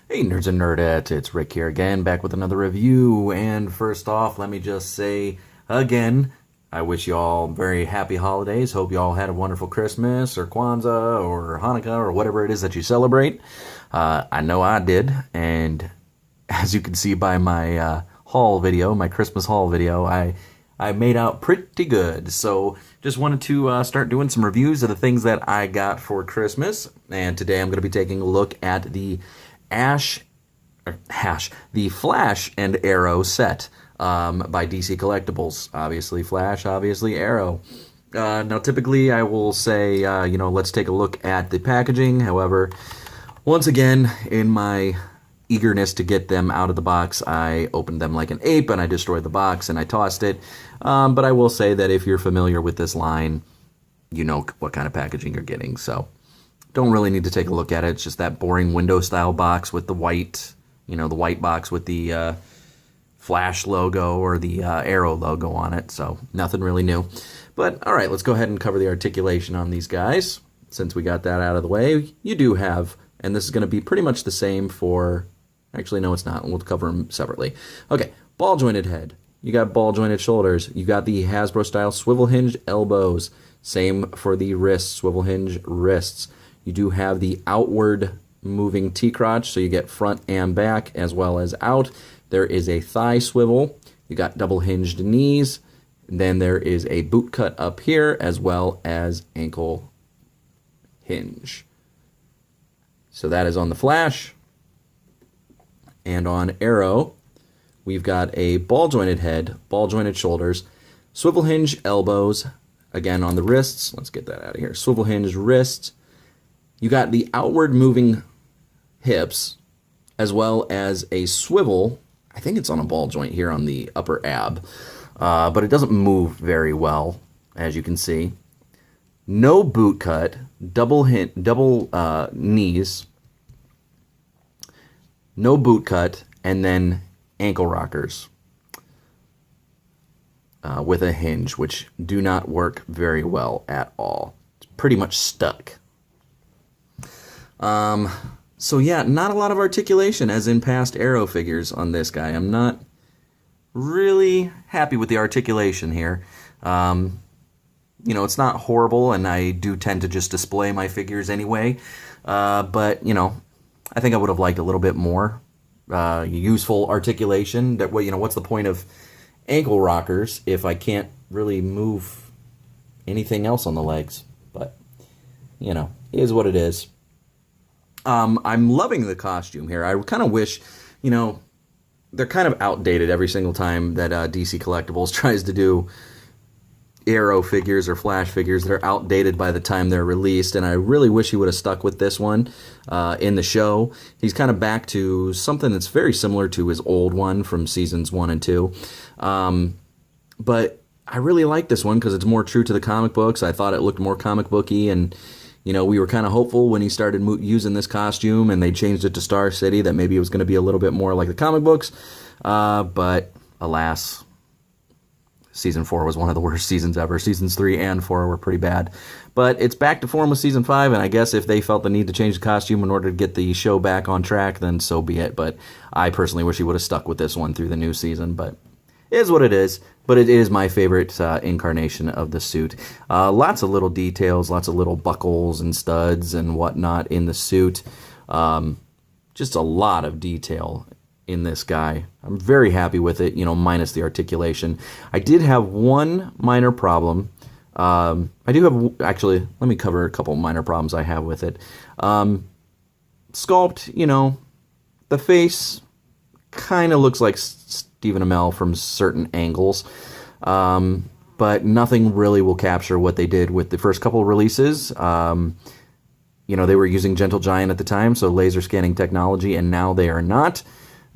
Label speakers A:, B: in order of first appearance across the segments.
A: Hey nerds and nerdettes, it's Rick here again, back with another review. And first off, let me just say again, I wish you all very happy holidays. Hope you all had a wonderful Christmas or Kwanzaa or Hanukkah or whatever it is that you celebrate. I know I did, and as you can see by my haul video, my Christmas haul video, I made out pretty good. So just wanted to start doing some reviews of the things that I got for Christmas. And today I'm going to be taking a look at the the Flash and Arrow set by DC Collectibles. Obviously Flash, obviously Arrow. Now typically I will say, let's take a look at the packaging. However, once again, in my eagerness to get them out of the box, I opened them like an ape and I destroyed the box and I tossed it. But I will say that if you're familiar with this line, you know what kind of packaging you're getting. So don't really need to take a look at it. It's just that boring window style box with the white, the white box with the Flash logo or the Arrow logo on it. So nothing really new. But all right, let's go ahead and cover the articulation on these guys. Since we got that out of the way, you do have, and this is going to be pretty much the same for, actually no it's not, we'll cover them separately. Okay, ball jointed head. You got ball jointed shoulders. You got the Hasbro style swivel hinge elbows. Same for the wrists, swivel hinge wrists. You do have the outward moving T-crotch, so you get front and back as well as out. There is a thigh swivel. You got double hinged knees. And then there is a boot cut up here as well as ankle hinge. So that is on the Flash. And on Arrow, we've got a ball jointed head, ball jointed shoulders, swivel hinge elbows. Again on the wrists. Let's get that out of here. Swivel hinge wrists. You got the outward moving hips as well as a swivel. I think it's on a ball joint here on the upper ab, but it doesn't move very well, as you can see. No boot cut, double knees, no boot cut, and then ankle rockers with a hinge, which do not work very well at all. It's pretty much stuck. So yeah, not a lot of articulation as in past Arrow figures on this guy. I'm not really happy with the articulation here. It's not horrible, and I do tend to just display my figures anyway. But, I think I would have liked a little bit more useful articulation. That way, what's the point of ankle rockers if I can't really move anything else on the legs? But, it is what it is. I'm loving the costume here. I kind of wish, they're kind of outdated every single time that DC Collectibles tries to do Arrow figures or Flash figures. They're outdated by the time they're released, and I really wish he would have stuck with this one in the show. He's kind of back to something that's very similar to his old one from seasons 1 and 2. But I really like this one because it's more true to the comic books. I thought it looked more comic booky, and we were kind of hopeful when he started using this costume and they changed it to Star City that maybe it was going to be a little bit more like the comic books. But alas, Season 4 was one of the worst seasons ever. Seasons 3 and 4 were pretty bad. But it's back to form with Season 5, and I guess if they felt the need to change the costume in order to get the show back on track, then so be it. But I personally wish he would have stuck with this one through the new season, but it is what it is. But it is my favorite incarnation of the suit. Lots of little details, lots of little buckles and studs and whatnot in the suit. Just a lot of detail in this guy. I'm very happy with it, minus the articulation. I did have one minor problem. Actually, let me cover a couple minor problems I have with it. Sculpt, the face kind of looks like Stephen Amell from certain angles, but nothing really will capture what they did with the first couple of releases. They were using Gentle Giant at the time, so laser scanning technology, and now they are not.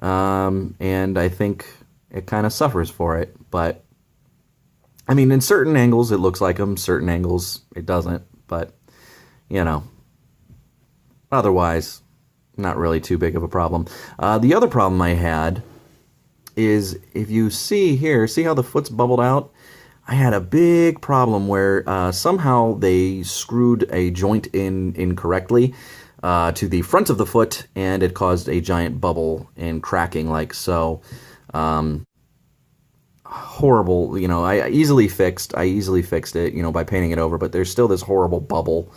A: And I think it kind of suffers for it. But, in certain angles it looks like him, certain angles it doesn't. But, otherwise, not really too big of a problem. The other problem I had is, if you see here, see how the foot's bubbled out? I had a big problem where somehow they screwed a joint in incorrectly. to the front of the foot, and it caused a giant bubble and cracking like so. Horrible, I easily fixed it, by painting it over, but there's still this horrible bubble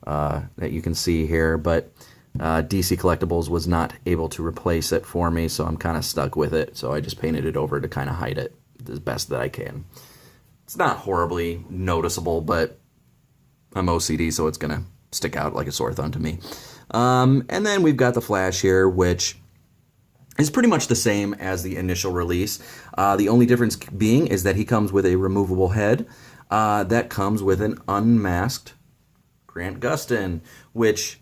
A: that you can see here, but DC Collectibles was not able to replace it for me, so I'm kind of stuck with it, so I just painted it over to kind of hide it as best that I can. It's not horribly noticeable, but I'm OCD, so it's going to stick out like a sore thumb to me. And then we've got the Flash here, which is pretty much the same as the initial release. The only difference being is that he comes with a removable head that comes with an unmasked Grant Gustin, which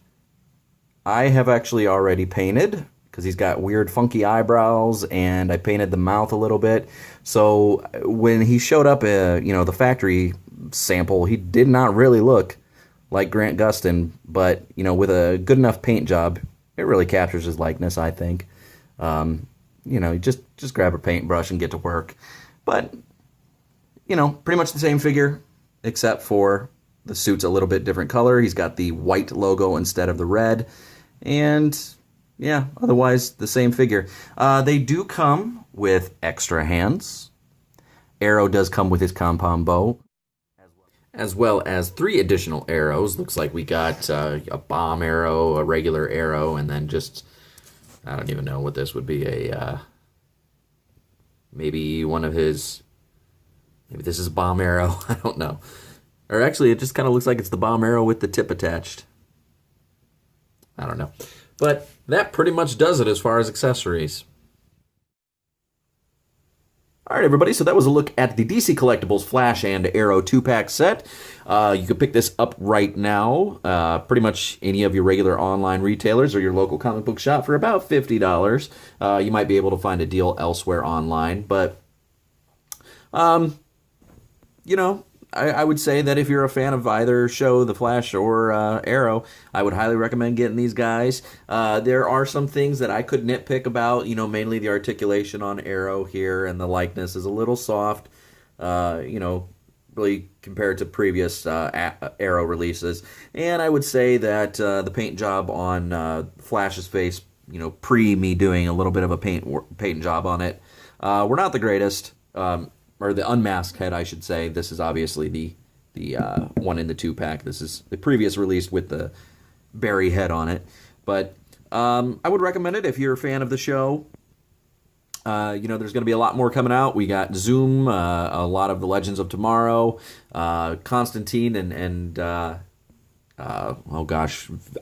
A: I have actually already painted because he's got weird funky eyebrows, and I painted the mouth a little bit. So when he showed up, the factory sample, he did not really look like Grant Gustin, but with a good enough paint job, it really captures his likeness, I think. Just grab a paintbrush and get to work. But, pretty much the same figure, except for the suit's a little bit different color. He's got the white logo instead of the red. And, yeah, otherwise the same figure. They do come with extra hands. Arrow does come with his compound bow, as well as 3 additional arrows. Looks like we got a bomb arrow, a regular arrow, and then just... I don't even know what this would be. Maybe one of his... Maybe this is a bomb arrow. I don't know. Or actually, it just kind of looks like it's the bomb arrow with the tip attached. I don't know. But that pretty much does it as far as accessories. All right, everybody, so that was a look at the DC Collectibles Flash and Arrow 2-pack set. You can pick this up right now, pretty much any of your regular online retailers or your local comic book shop for about $50. You might be able to find a deal elsewhere online, but, I would say that if you're a fan of either show, The Flash or Arrow, I would highly recommend getting these guys. There are some things that I could nitpick about, mainly the articulation on Arrow here, and the likeness is a little soft, really compared to previous Arrow releases. And I would say that the paint job on Flash's face, pre me doing a little bit of a paint job on it, were not the greatest. Or the unmasked head, I should say. This is obviously the one in the 2-pack. This is the previous release with the Barry head on it. But I would recommend it if you're a fan of the show. There's going to be a lot more coming out. We got Zoom, a lot of the Legends of Tomorrow, Constantine, and I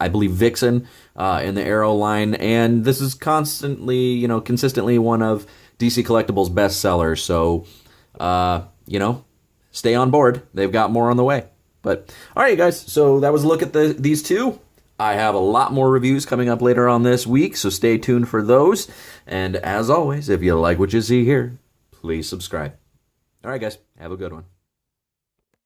A: believe Vixen in the Arrow line. And this is consistently one of DC Collectibles' best sellers. So... stay on board. They've got more on the way. But, all right, guys, so that was a look at these two. I have a lot more reviews coming up later on this week, so stay tuned for those. And as always, if you like what you see here, please subscribe. All right, guys, have a good one.